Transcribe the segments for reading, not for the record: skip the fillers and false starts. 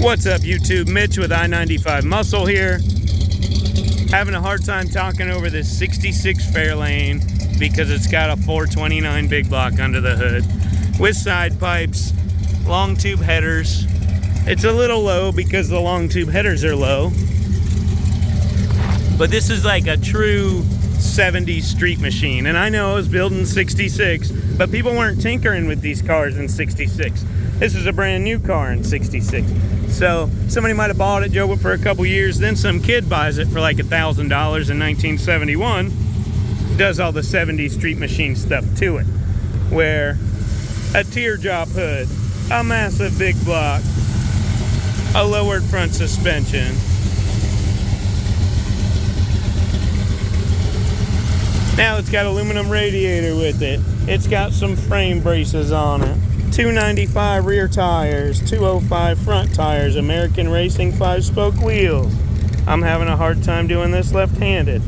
What's up, YouTube? Mitch with I-95 Muscle here. Having a hard time talking over this 66 Fairlane because it's got a 429 big block under the hood with side pipes, long tube headers. It's a little low because the long tube headers are low, but this is like a true 70s street machine. And I know I was building 66, but people weren't tinkering with these cars in 66. This is a brand new car in 66. So somebody might have bought it, drove it for a couple years, then some kid buys it for like $1,000 in 1971, does all the 70s street machine stuff to it, where a teardrop hood, a massive big block, a lowered front suspension, now it's got aluminum radiator with it, it's got some frame braces on it, 295 rear tires, 205 front tires, American Racing 5-spoke wheels. I'm having a hard time doing this left-handed.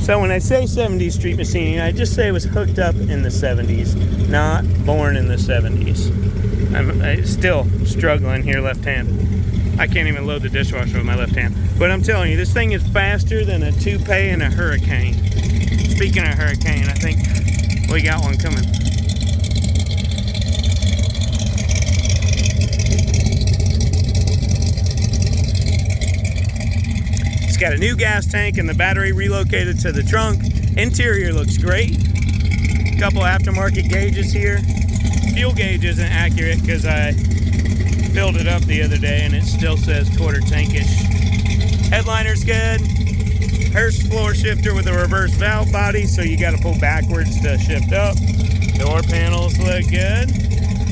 So when I say 70s street machining, I just say it was hooked up in the 70s, not born in the 70s. I'm still struggling here left-handed. I can't even load the dishwasher with my left hand. But I'm telling you, this thing is faster than a toupee and a hurricane. Speaking of hurricane, I think we got one coming. Got a new gas tank and the battery relocated to the trunk. Interior looks great. Couple aftermarket gauges here. Fuel gauge isn't accurate because I filled it up the other day and it still says quarter tankish. Headliner's good. Hurst floor shifter with a reverse valve body, so you got to pull backwards to shift up. Door panels look good.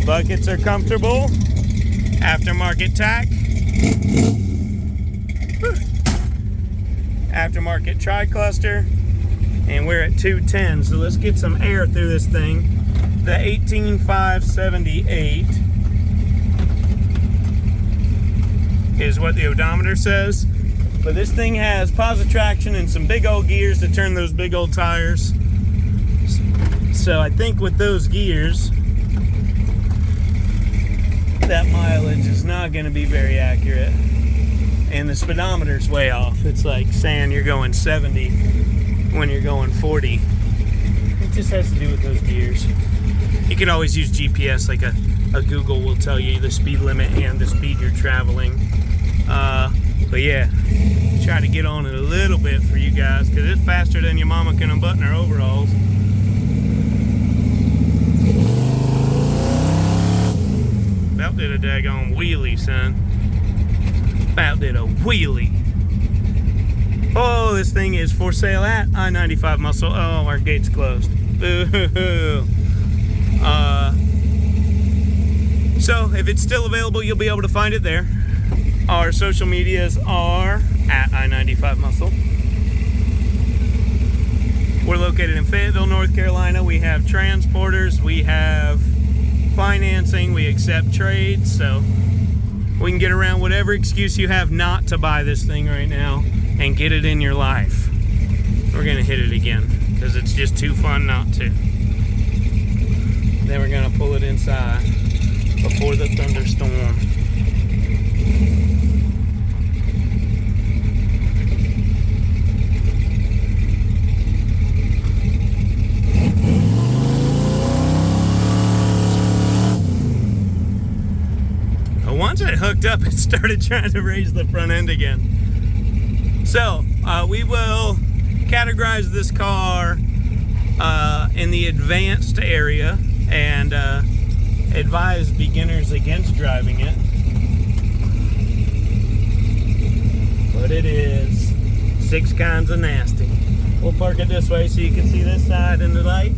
Buckets are comfortable. Aftermarket tack. Aftermarket tri-cluster, and we're at 210, so let's get some air through this thing. The 18578 is what the odometer says, but this thing has positive traction and some big old gears to turn those big old tires. So I think with those gears, that mileage is not going to be very accurate. And the speedometer's way off. It's like saying you're going 70 when you're going 40. It just has to do with those gears. You can always use GPS, like a Google will tell you the speed limit and the speed you're traveling. But yeah, try to get on it a little bit for you guys because it's faster than your mama can unbutton her overalls. About did a daggone wheelie, son. About did a wheelie. Oh, this thing is for sale at I-95 Muscle. Oh, our gate's closed. Boo-hoo-hoo. So if it's still available, you'll be able to find it there. Our social medias are at I-95 Muscle. We're located in Fayetteville, North Carolina. We have transporters, we have financing, we accept trades, so we can get around whatever excuse you have not to buy this thing right now and get it in your life. We're gonna hit it again because it's just too fun not to. Then we're gonna pull it inside before the thunderstorm. Once it hooked up, it started trying to raise the front end again. So we will categorize this car in the advanced area and advise beginners against driving it. But it is 6 kinds of nasty. We'll park it this way so you can see this side in the light.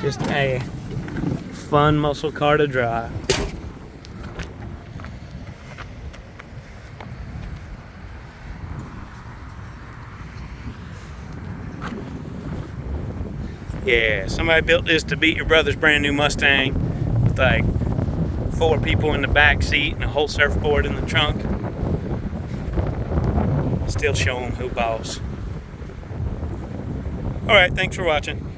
Just a fun muscle car to drive. Yeah, somebody built this to beat your brother's brand new Mustang with like 4 people in the back seat and a whole surfboard in the trunk. Still show them who boss. Alright, thanks for watching.